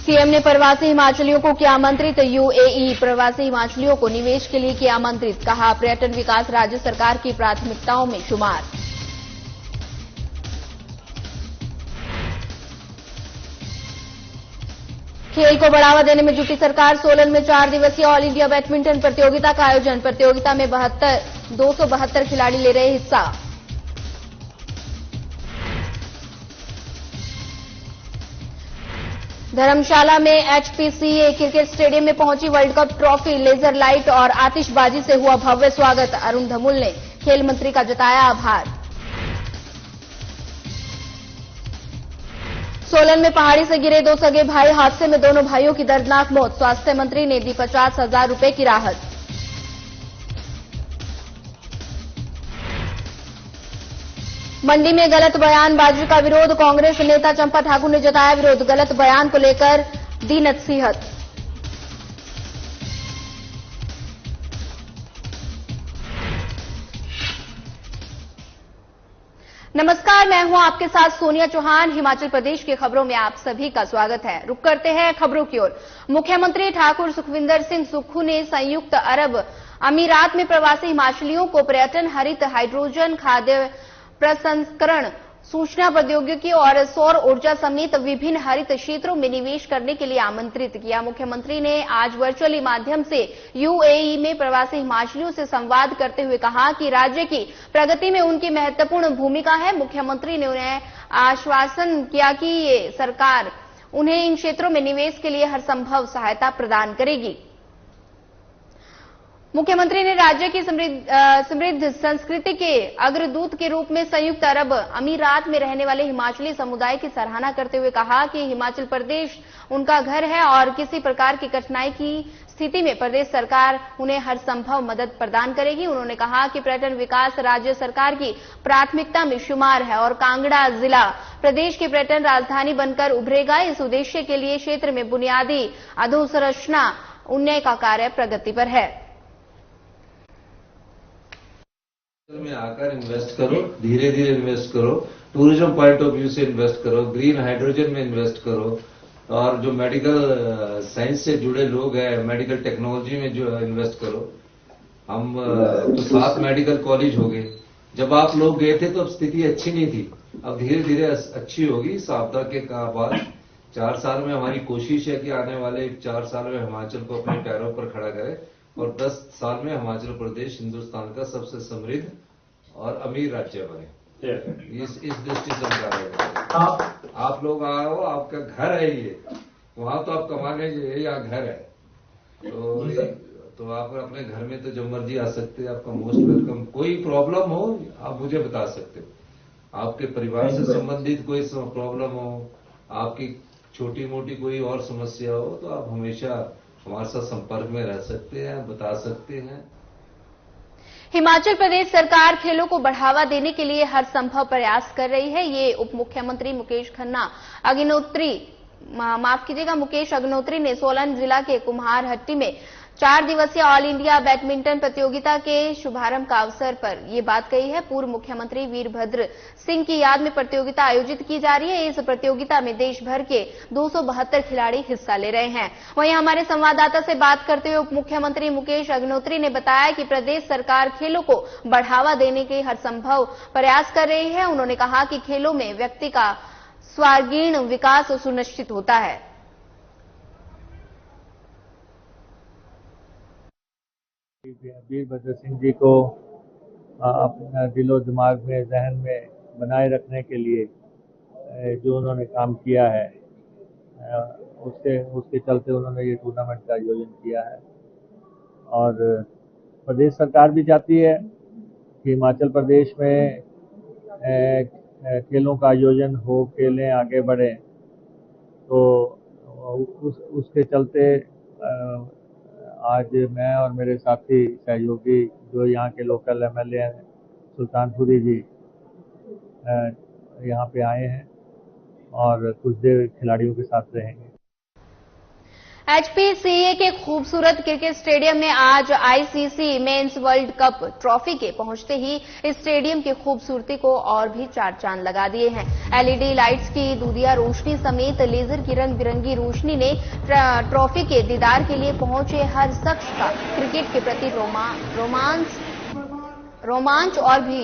CM ने प्रवासी हिमाचलियों को किया आमंत्रित। यूएई प्रवासी हिमाचलियों को निवेश के लिए किया आमंत्रित। कहा, पर्यटन विकास राज्य सरकार की प्राथमिकताओं में शुमार। खेल को बढ़ावा देने में जुटी सरकार। सोलन में 4 दिवसीय ऑल इंडिया बैडमिंटन प्रतियोगिता का आयोजन। प्रतियोगिता में 272 खिलाड़ी ले रहे हिस्सा। धर्मशाला में एचपीसीए क्रिकेट स्टेडियम में पहुंची world cup trophy. Laser light और आतिशबाजी से हुआ भव्य स्वागत। अरुण धमुल ने खेल मंत्री का जताया आभार। सोलन में पहाड़ी से गिरे 2 सगे भाई। हादसे में दोनों भाइयों की दर्दनाक मौत। स्वास्थ्य मंत्री ने दी 50,000 रुपए की राहत। मंडी में गलत बयानबाजी का विरोध। कांग्रेस नेता चंपा ठाकुर ने जताया विरोध। गलत बयान को लेकर दी नसीहत। नमस्कार, मैं हूं आपके साथ सोनिया चौहान। हिमाचल प्रदेश की खबरों में आप सभी का स्वागत है। रुक करते हैं खबरों की ओर। मुख्यमंत्री ठाकुर सुखविंदर सिंह सुक्खू ने संयुक्त अरब अमीरात में प्रवासी हिमाचलियों को पर्यटन, हरित हाइड्रोजन, खाद्य प्रसंस्करण, सूचना प्रौद्योगिकी और सौर ऊर्जा समेत विभिन्न हरित क्षेत्रों में निवेश करने के लिए आमंत्रित किया। मुख्यमंत्री ने आज वर्चुअली माध्यम से यूएई में प्रवासी हिमाचलियों से संवाद करते हुए कहा कि राज्य की प्रगति में उनकी महत्वपूर्ण भूमिका है। मुख्यमंत्री ने उन्हें आश्वासन किया कि ये सरकार उन्हें इन क्षेत्रों में निवेश के लिए हर संभव सहायता प्रदान करेगी। मुख्यमंत्री ने राज्य की समृद्ध संस्कृति के अग्रदूत के रूप में संयुक्त अरब अमीरात में रहने वाले हिमाचली समुदाय की सराहना करते हुए कहा कि हिमाचल प्रदेश उनका घर है और किसी प्रकार की कठिनाई की स्थिति में प्रदेश सरकार उन्हें हर संभव मदद प्रदान करेगी। उन्होंने कहा कि पर्यटन विकास राज्य सरकार की प्राथमिकता में शुमार है और कांगड़ा जिला प्रदेश की पर्यटन राजधानी बनकर उभरेगा। इस उद्देश्य के लिए क्षेत्र में बुनियादी अधोसंरचना उन्नयन का कार्य प्रगति पर है। में आकर इन्वेस्ट करो, धीरे धीरे इन्वेस्ट करो, टूरिज्म पॉइंट ऑफ व्यू से इन्वेस्ट करो, ग्रीन हाइड्रोजन में इन्वेस्ट करो और जो मेडिकल साइंस से जुड़े लोग हैं, मेडिकल टेक्नोलॉजी में जो इन्वेस्ट करो। हम तो 7 मेडिकल कॉलेज हो गए। जब आप लोग गए थे तो अब स्थिति अच्छी नहीं थी, अब धीरे धीरे अच्छी होगी। इस आपदा के बाद 4 साल में हमारी कोशिश है कि आने वाले 4 साल में हिमाचल को अपने पैरों पर खड़ा करें और 10 साल में हिमाचल प्रदेश हिंदुस्तान का सबसे समृद्ध और अमीर राज्य बने। इस दृष्टि से आप लोग आओ, आपका घर है ये, वहां तो आप कमाने के लिए यहाँ घर है, तो आप अपने घर में तो जब मर्जी आ सकते हैं। आपका मोस्ट वेलकम। कोई प्रॉब्लम हो आप मुझे बता सकते हो। आपके परिवार से संबंधित कोई प्रॉब्लम हो, आपकी छोटी मोटी कोई और समस्या हो तो आप हमेशा हमारे साथ संपर्क में रह सकते हैं, बता सकते हैं। हिमाचल प्रदेश सरकार खेलों को बढ़ावा देने के लिए हर संभव प्रयास कर रही है। ये उप मुख्यमंत्री मुकेश अग्निहोत्री ने सोलन जिला के कुम्हारहट्टी में 4 दिवसीय ऑल इंडिया बैडमिंटन प्रतियोगिता के शुभारंभ का अवसर पर ये बात कही है। पूर्व मुख्यमंत्री वीरभद्र सिंह की याद में प्रतियोगिता आयोजित की जा रही है। इस प्रतियोगिता में देश भर के 272 खिलाड़ी हिस्सा ले रहे हैं। वहीं हमारे संवाददाता से बात करते हुए उप मुख्यमंत्री मुकेश अग्निहोत्री ने बताया कि प्रदेश सरकार खेलों को बढ़ावा देने के हर संभव प्रयास कर रही है। उन्होंने कहा कि खेलों में व्यक्ति का सर्वांगीण विकास सुनिश्चित होता है। वीरभद्र सिंह जी को अपना दिलो दिमाग में, जहन में बनाए रखने के लिए जो उन्होंने काम किया है, उसके चलते उन्होंने ये टूर्नामेंट का आयोजन किया है। और प्रदेश सरकार भी चाहती है कि हिमाचल प्रदेश में खेलों का आयोजन हो, खेलें आगे बढ़े। तो उसके चलते आज मैं और मेरे साथी सहयोगी जो यहाँ के लोकल एमएलए हैं सुल्तानपुरी जी यहाँ पे आए हैं और कुछ देर खिलाड़ियों के साथ रहेंगे। एचपीसीए के खूबसूरत क्रिकेट स्टेडियम में आज ICC men's world cup trophy के पहुंचते ही इस स्टेडियम की खूबसूरती को और भी चार चांद लगा दिए हैं। एलईडी लाइट्स की दूधिया रोशनी समेत लेजर की रंग बिरंगी रोशनी ने ट्रॉफी के दीदार के लिए पहुंचे हर शख्स का क्रिकेट के प्रति रोमांच और भी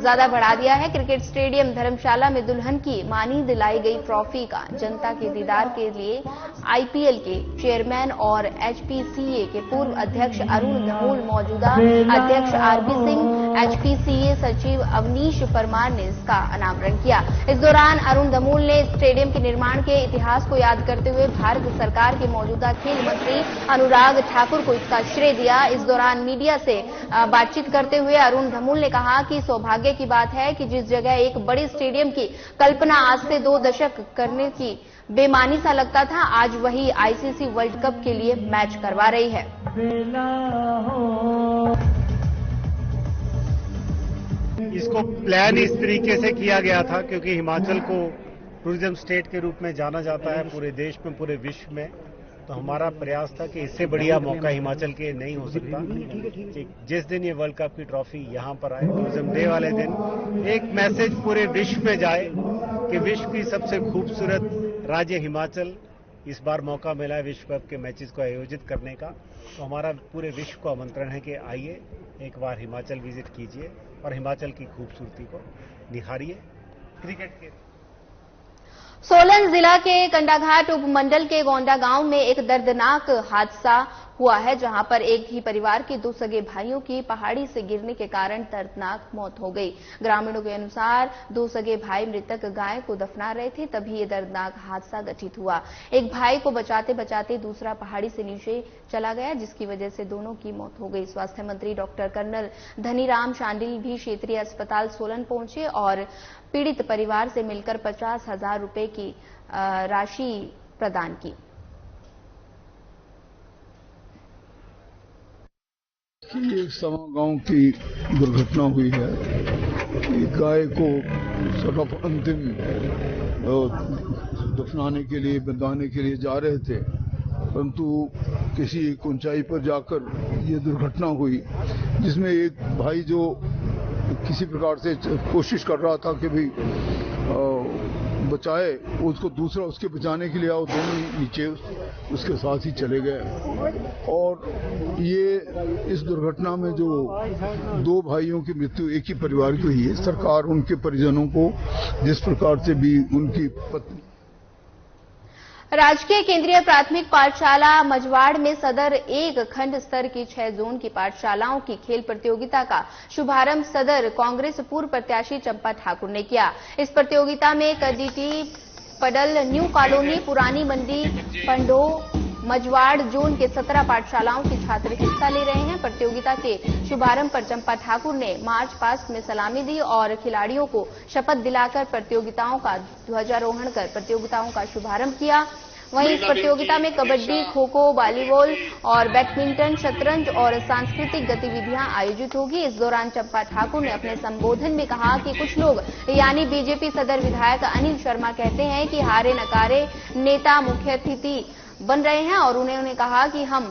ज्यादा बढ़ा दिया है। क्रिकेट स्टेडियम धर्मशाला में दुल्हन की मानी दिलाई गई ट्रॉफी का जनता के दीदार के लिए आईपीएल के चेयरमैन और एचपीसीए के पूर्व अध्यक्ष अरुण धमूल, मौजूदा अध्यक्ष आरपी सिंह, एचपीसीए सचिव अवनीश परमार ने इसका अनावरण किया। इस दौरान अरुण धमूल ने स्टेडियम के निर्माण के इतिहास को याद करते हुए भारत सरकार के मौजूदा खेल मंत्री अनुराग ठाकुर को इसका श्रेय दिया। इस दौरान मीडिया से बातचीत करते हुए अरुण धमूल ने कहा कि सौभाग्य की बात है कि जिस जगह एक बड़े स्टेडियम की कल्पना आज से 2 दशक करने की बेमानी सा लगता था, आज वही आईसीसी वर्ल्ड कप के लिए मैच करवा रही है। इसको प्लान इस तरीके से किया गया था क्योंकि हिमाचल को टूरिज्म स्टेट के रूप में जाना जाता है पूरे देश में, पूरे विश्व में। तो हमारा प्रयास था कि इससे बढ़िया मौका हिमाचल के नहीं हो सकता कि जिस दिन ये वर्ल्ड कप की ट्रॉफी यहां पर आए, टूरिज्म डे वाले दिन एक मैसेज पूरे विश्व में जाए कि विश्व की सबसे खूबसूरत राज्य हिमाचल इस बार मौका मिला है विश्व कप के मैचेस को आयोजित करने का। तो हमारा पूरे विश्व को आमंत्रण है कि आइए एक बार हिमाचल विजिट कीजिए और हिमाचल की खूबसूरती को निखारिए। क्रिकेट के सोलन जिला के कंडाघाट उपमंडल के गोंडा गांव में एक दर्दनाक हादसा हुआ है, जहां पर एक ही परिवार के 2 सगे भाइयों की पहाड़ी से गिरने के कारण दर्दनाक मौत हो गई। ग्रामीणों के अनुसार 2 सगे भाई मृतक गाय को दफना रहे थे, तभी ये दर्दनाक हादसा घटित हुआ। एक भाई को बचाते बचाते दूसरा पहाड़ी से नीचे चला गया, जिसकी वजह से दोनों की मौत हो गई। स्वास्थ्य मंत्री डॉक्टर कर्नल धनीराम शांडिल भी क्षेत्रीय अस्पताल सोलन पहुंचे और पीड़ित परिवार से मिलकर 50,000 रुपए की राशि प्रदान की। एक सवा गांव की दुर्घटना हुई है। गाय को सब अंतिम दफनाने के लिए, बंधाने के लिए जा रहे थे, परंतु किसी ऊंचाई पर जाकर ये दुर्घटना हुई, जिसमें एक भाई जो किसी प्रकार से कोशिश कर रहा था कि भी बचाए, उसको दूसरा उसके बचाने के लिए आओ, दोनों नीचे उसके साथ ही चले गए। और ये इस दुर्घटना में जो 2 भाइयों की मृत्यु एक ही परिवार की हुई है, सरकार उनके परिजनों को जिस प्रकार से भी उनकी पत्नी। राजकीय केंद्रीय प्राथमिक पाठशाला मझवाड़ में सदर 1 खंड स्तर की 6 जोन की पाठशालाओं की खेल प्रतियोगिता का शुभारंभ सदर कांग्रेस पूर्व प्रत्याशी चंपा ठाकुर ने किया। इस प्रतियोगिता में कदीटी, पडल, न्यू कॉलोनी, पुरानी मंडी, पंडो, मझवाड़ जोन के 17 पाठशालाओं के छात्र हिस्सा ले रहे हैं। प्रतियोगिता के शुभारंभ पर चंपा ठाकुर ने मार्च पास्ट में सलामी दी और खिलाड़ियों को शपथ दिलाकर प्रतियोगिताओं का ध्वजारोहण कर प्रतियोगिताओं का शुभारंभ किया। वहीं इस प्रतियोगिता में कबड्डी, खो खो, वॉलीबॉल और बैडमिंटन, शतरंज और सांस्कृतिक गतिविधियां आयोजित होगी। इस दौरान चंपा ठाकुर ने अपने संबोधन में कहा कि कुछ लोग यानी बीजेपी सदर विधायक अनिल शर्मा कहते हैं कि हारे नकारे नेता मुख्य अतिथि बन रहे हैं और उन्होंने कहा कि हम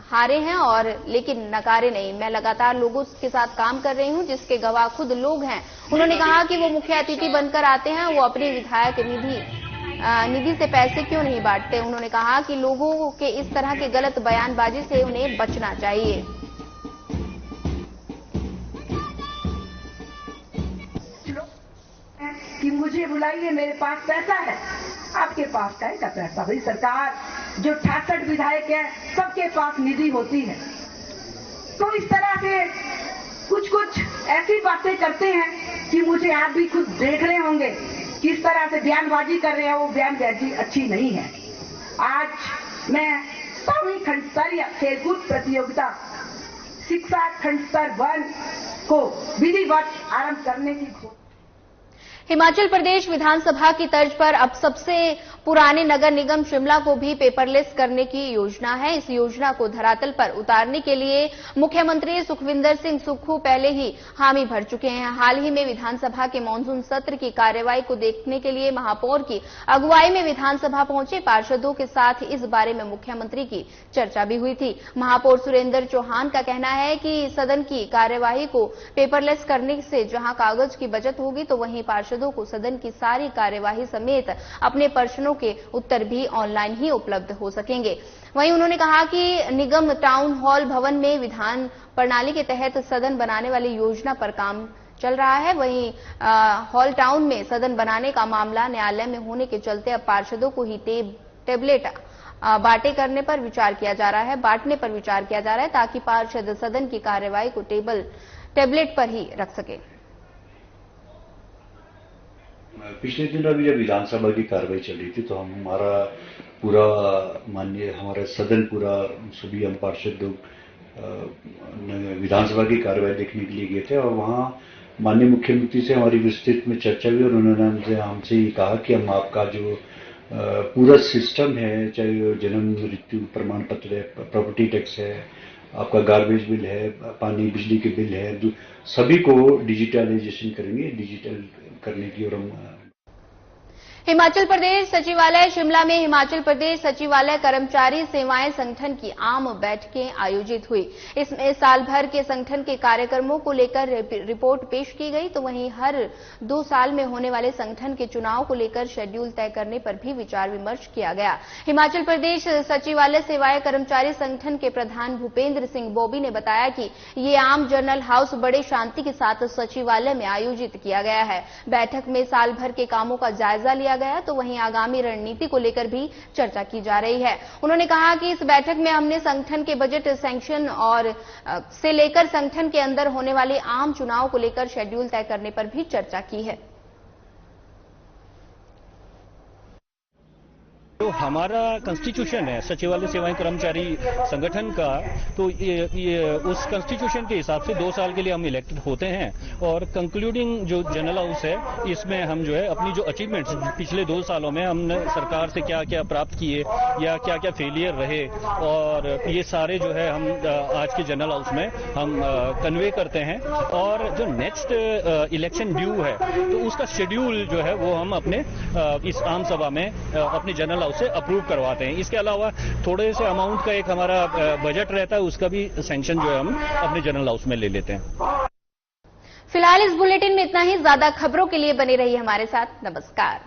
हारे हैं और लेकिन नकारे नहीं। मैं लगातार लोगों के साथ काम कर रही हूं, जिसके गवाह खुद लोग हैं। उन्होंने कहा कि वो मुख्य अतिथि बनकर आते हैं, वो अपनी विधायक निधि से पैसे क्यों नहीं बांटते। उन्होंने कहा कि लोगों के इस तरह के गलत बयानबाजी से उन्हें बचना चाहिए। कि मुझे बुलाइए, मेरे पास पैसा है। आपके पास का पैसा? भाई सरकार जो 68 विधायक है, सबके पास निधि होती है। तो इस तरह से कुछ ऐसी बातें करते हैं कि मुझे आप भी खुद देख रहे होंगे किस तरह से बयानबाजी कर रहे हैं। वो बयानबाजी अच्छी नहीं है। आज मैं 7वीं खंड स्तरीय खेलकूद प्रतियोगिता शिक्षा खंड स्तर 1 को विधिवत आरंभ करने की हिमाचल प्रदेश विधानसभा की तर्ज पर अब सबसे पुराने नगर निगम शिमला को भी पेपरलेस करने की योजना है। इस योजना को धरातल पर उतारने के लिए मुख्यमंत्री सुखविंदर सिंह सुक्खू पहले ही हामी भर चुके हैं। हाल ही में विधानसभा के मानसून सत्र की कार्यवाही को देखने के लिए महापौर की अगुवाई में विधानसभा पहुंचे पार्षदों के साथ इस बारे में मुख्यमंत्री की चर्चा भी हुई थी। महापौर सुरेंद्र चौहान का कहना है कि सदन की कार्यवाही को पेपरलेस करने से जहां कागज की बचत होगी तो वहीं पार्षदों को सदन की सारी कार्यवाही समेत अपने प्रश्नों के उत्तर भी ऑनलाइन ही उपलब्ध हो सकेंगे। वहीं उन्होंने कहा कि निगम टाउन हॉल भवन में विधान प्रणाली के तहत सदन बनाने वाली योजना पर काम चल रहा है। वहीं हॉल टाउन में सदन बनाने का मामला न्यायालय में होने के चलते अब पार्षदों को ही टेबलेट बांटने पर विचार किया जा रहा है ताकि पार्षद सदन की कार्यवाही को टेबलेट पर ही रख सके। पिछले दिन अभी जब विधानसभा की कार्रवाई चल रही थी तो हमारा पूरा हमारा सदन पूरा सभी हम पार्षद लोग विधानसभा की कार्रवाई देखने के लिए गए थे और वहाँ माननीय मुख्यमंत्री से हमारी विस्तृत में चर्चा हुई और उन्होंने हमसे ये कहा कि हम आपका जो पूरा सिस्टम है, चाहे वो जन्म मृत्यु प्रमाण पत्र है, प्रॉपर्टी टैक्स है, आपका गार्बेज बिल है, पानी बिजली के बिल है, सभी को डिजिटलाइजेशन करेंगे, डिजिटल करने की और हम हिमाचल प्रदेश सचिवालय शिमला में हिमाचल प्रदेश सचिवालय कर्मचारी सेवाएं संगठन की आम बैठकें आयोजित हुई। इसमें साल भर के संगठन के कार्यक्रमों को लेकर रिपोर्ट पेश की गई तो वहीं हर 2 साल में होने वाले संगठन के चुनाव को लेकर शेड्यूल तय करने पर भी विचार विमर्श किया गया। हिमाचल प्रदेश सचिवालय सेवाएं कर्मचारी संगठन के प्रधान भूपेंद्र सिंह बॉबी ने बताया कि ये आम जर्नल हाउस बड़े शांति के साथ सचिवालय में आयोजित किया गया है। बैठक में साल भर के कामों का जायजा लिया गया तो वहीं आगामी रणनीति को लेकर भी चर्चा की जा रही है। उन्होंने कहा कि इस बैठक में हमने संगठन के बजट सैंक्शन और से लेकर संगठन के अंदर होने वाले आम चुनाव को लेकर शेड्यूल तय करने पर भी चर्चा की है। तो हमारा कॉन्स्टिट्यूशन है सचिवालय सेवाएं कर्मचारी संगठन का, तो ये उस कॉन्स्टिट्यूशन के हिसाब से 2 साल के लिए हम इलेक्टेड होते हैं और कंक्लूडिंग जो जनरल हाउस है इसमें हम जो है अपनी जो अचीवमेंट्स पिछले 2 सालों में हमने सरकार से क्या क्या प्राप्त किए या क्या क्या फेलियर रहे और ये सारे जो है हम आज के जनरल हाउस में हम कन्वे करते हैं और जो नेक्स्ट इलेक्शन ड्यू है तो उसका शेड्यूल जो है वो हम अपने इस आम सभा में अपने जनरल से अप्रूव करवाते हैं। इसके अलावा थोड़े से अमाउंट का एक हमारा बजट रहता है, उसका भी सैंक्शन जो है हम अपने जनरल हाउस में ले लेते हैं। फिलहाल इस बुलेटिन में इतना ही। ज्यादा खबरों के लिए बने रहिए हमारे साथ। नमस्कार।